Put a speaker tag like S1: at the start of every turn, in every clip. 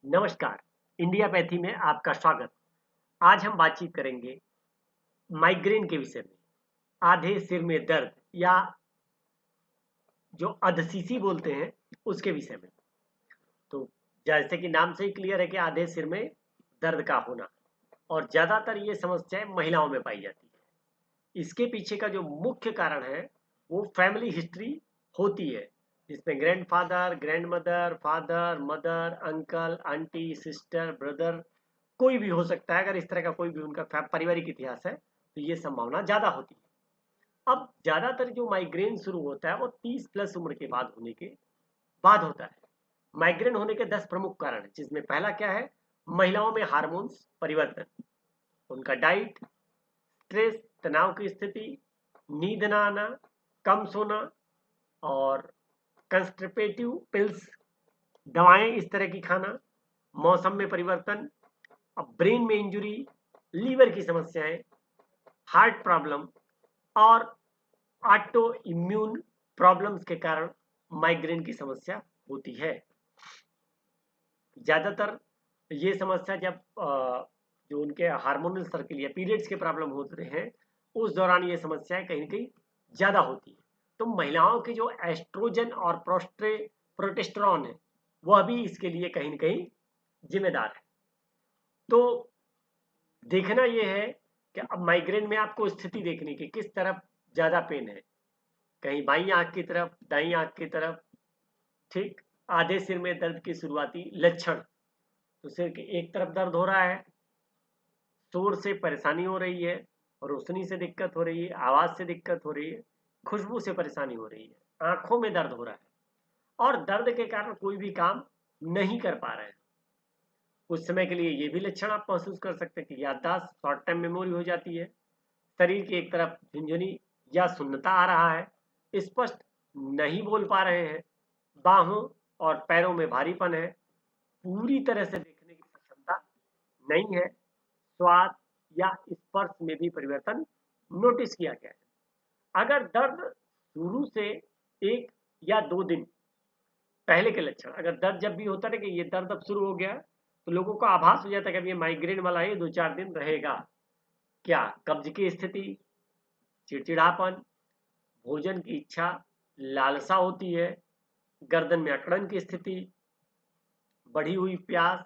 S1: नमस्कार। इंडियापैथी में आपका स्वागत। आज हम बातचीत करेंगे माइग्रेन के विषय में। आधे सिर में दर्द या जो अधसीसी बोलते हैं उसके विषय में। तो जैसे कि नाम से ही क्लियर है कि आधे सिर में दर्द का होना, और ज़्यादातर ये समस्याएं महिलाओं में पाई जाती है। इसके पीछे का जो मुख्य कारण है वो फैमिली हिस्ट्री होती है, जिसमें grandfather, grandmother, father, mother, uncle, aunty, sister, brother कोई भी हो सकता है। अगर इस तरह का कोई भी उनका पारिवारिक इतिहास है तो ये संभावना ज़्यादा होती है। अब ज़्यादातर जो माइग्रेन शुरू होता है वो 30 प्लस उम्र के बाद होने के बाद होता है। माइग्रेन होने के 10 प्रमुख कारण हैं, जिसमें पहला क्या है? महिलाओं में हार्मोन्स परिवर्तन, उनका डाइट, स्ट्रेस तनाव की स्थिति, नींद ना आना, कम सोना, और कंस्टिपेटिव पिल्स दवाएं इस तरह की खाना, मौसम में परिवर्तन, अब ब्रेन में इंजुरी, लीवर की समस्याएं, हार्ट प्रॉब्लम और ऑटो इम्यून प्रॉब्लम्स के कारण माइग्रेन की समस्या होती है। ज़्यादातर ये समस्या जब जो उनके हार्मोनल सर्किल या पीरियड्स के प्रॉब्लम होते हैं उस दौरान ये समस्याएं कहीं ना कहीं ज़्यादा होती है। तो महिलाओं के जो एस्ट्रोजन और प्रोटेस्टेरॉन है वह भी इसके लिए कहीं ना कहीं जिम्मेदार है। तो देखना ये है कि अब माइग्रेन में आपको स्थिति देखने की किस तरफ ज़्यादा पेन है, कहीं बाईं आंख की तरफ, दाईं आंख की तरफ। ठीक, आधे सिर में दर्द की शुरुआती लक्षण, तो सिर के एक तरफ दर्द हो रहा है, शोर से परेशानी हो रही है, रोशनी से दिक्कत हो रही है, आवाज से दिक्कत हो रही है, खुशबू से परेशानी हो रही है, आंखों में दर्द हो रहा है और दर्द के कारण कोई भी काम नहीं कर पा रहे हैं। कुछ समय के लिए ये भी लक्षण आप महसूस कर सकते हैं कि याददाश्त, शॉर्ट टाइम मेमोरी हो जाती है, शरीर की एक तरफ झुंझुनी या सुन्नता आ रहा है, स्पष्ट नहीं बोल पा रहे हैं, बाहों और पैरों में भारीपन है, पूरी तरह से देखने की क्षमता नहीं है, स्वाद या स्पर्श में भी परिवर्तन नोटिस किया गया है। अगर दर्द शुरू से 1 या 2 दिन पहले के लक्षण, अगर दर्द जब भी होता है कि ये दर्द अब शुरू हो गया, तो लोगों को आभास हो जाता है कि अब ये माइग्रेन वाला है, 2-4 दिन रहेगा। क्या कब्ज की स्थिति, चिड़चिड़ापन, भोजन की इच्छा, लालसा होती है, गर्दन में अकड़न की स्थिति, बढ़ी हुई प्यास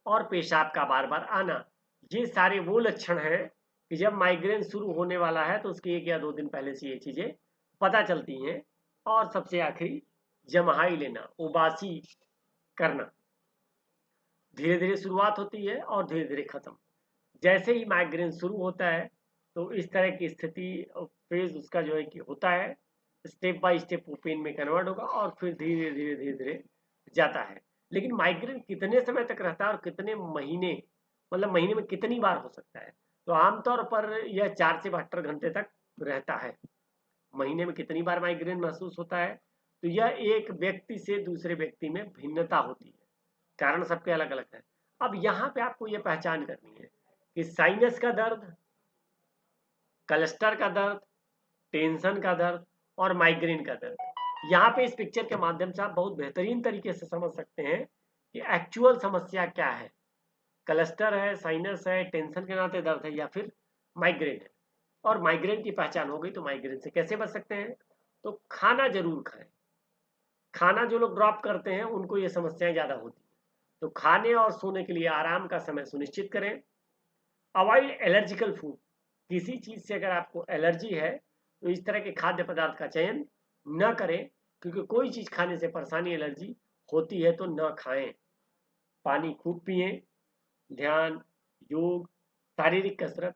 S1: और पेशाब का बार बार आना, ये सारे वो लक्षण हैं कि जब माइग्रेन शुरू होने वाला है तो उसके 1 या 2 दिन पहले से ये चीजें पता चलती हैं। और सबसे आखिरी, जमहाई लेना, उबासी करना, धीरे धीरे शुरुआत होती है और धीरे धीरे खत्म। जैसे ही माइग्रेन शुरू होता है तो इस तरह की स्थिति फेज उसका जो है कि होता है, स्टेप बाय स्टेप वो पेन में कन्वर्ट होगा और फिर धीरे धीरे धीरे धीरे जाता है। लेकिन माइग्रेन कितने समय तक रहता है और कितने महीने, मतलब महीने में कितनी बार हो सकता है? तो आमतौर पर यह 4 से 72 घंटे तक रहता है। महीने में कितनी बार माइग्रेन महसूस होता है, तो यह एक व्यक्ति से दूसरे व्यक्ति में भिन्नता होती है, कारण सबके अलग अलग है। अब यहाँ पे आपको यह पहचान करनी है कि साइनस का दर्द, क्लस्टर का दर्द, टेंशन का दर्द और माइग्रेन का दर्द, यहाँ पे इस पिक्चर के माध्यम से आप बहुत बेहतरीन तरीके से समझ सकते हैं कि एक्चुअल समस्या क्या है। क्लस्टर है, साइनस है, टेंशन के नाते दर्द है, या फिर माइग्रेन है। और माइग्रेन की पहचान हो गई तो माइग्रेन से कैसे बच सकते हैं? तो खाना जरूर खाएं। खाना जो लोग ड्रॉप करते हैं उनको ये समस्याएं ज़्यादा होती हैं। तो खाने और सोने के लिए आराम का समय सुनिश्चित करें। अवॉइड एलर्जिकल फूड, किसी चीज़ से अगर आपको एलर्जी है तो इस तरह के खाद्य पदार्थ का चयन न करें, क्योंकि कोई चीज़ खाने से परेशानी, एलर्जी होती है तो न खाएं। पानी खूब पिएं, ध्यान, योग, शारीरिक कसरत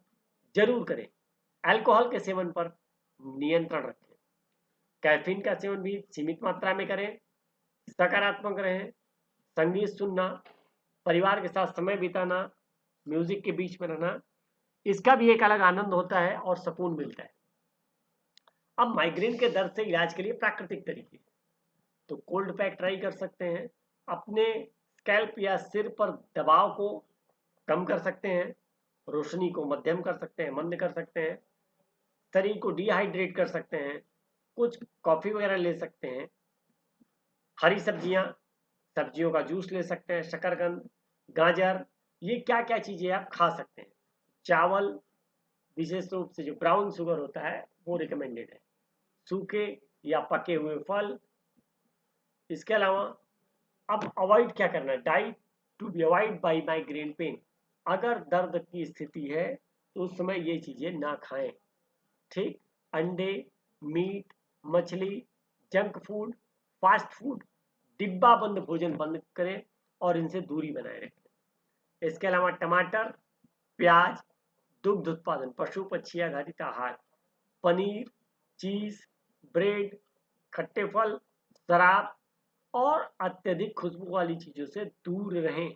S1: जरूर करें। अल्कोहल के सेवन पर नियंत्रण रखें। कैफीन का सेवन भी सीमित मात्रा में करें। सकारात्मक रहें। संगीत सुनना, परिवार के साथ समय बिताना, म्यूजिक के बीच में रहना, इसका भी एक अलग आनंद होता है और सुकून मिलता है। अब माइग्रेन के दर्द से इलाज के लिए प्राकृतिक तरीके, तो कोल्ड पैक ट्राई कर सकते हैं। अपने स्कैल्प या सिर पर दबाव को कम कर सकते हैं, रोशनी को मध्यम कर सकते हैं, मंद कर सकते हैं, शरीर को डिहाइड्रेट कर सकते हैं, कुछ कॉफ़ी वगैरह ले सकते हैं। हरी सब्जियां, सब्जियों का जूस ले सकते हैं, शकरकंद, गाजर, ये क्या क्या चीज़ें आप खा सकते हैं। चावल, विशेष रूप से जो ब्राउन शुगर होता है वो रिकमेंडेड है। सूखे या पके हुए फल। इसके अलावा अब अवॉइड क्या करना है, diet to be avoid by migraine pain. अगर दर्द की स्थिति है तो उस समय ये चीज़ें ना खाएं। ठीक, अंडे, मीट, मछली, जंक फूड, फास्ट फूड, डिब्बा बंद भोजन बंद करें और इनसे दूरी बनाए रखें। इसके अलावा टमाटर, प्याज, दुग्ध उत्पादन, पशु पक्षी आधारित आहार, पनीर, चीज, ब्रेड, खट्टे फल, शराब और अत्यधिक खुशबू वाली चीजों से दूर रहें।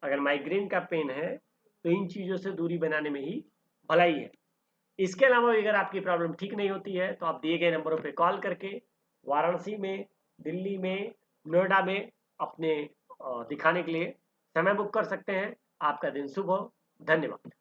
S1: अगर माइग्रेन का पेन है तो इन चीजों से दूरी बनाने में ही भलाई है। इसके अलावा अगर आपकी प्रॉब्लम ठीक नहीं होती है तो आप दिए गए नंबरों पे कॉल करके वाराणसी में, दिल्ली में, नोएडा में अपने दिखाने के लिए समय बुक कर सकते हैं। आपका दिन शुभ हो। धन्यवाद।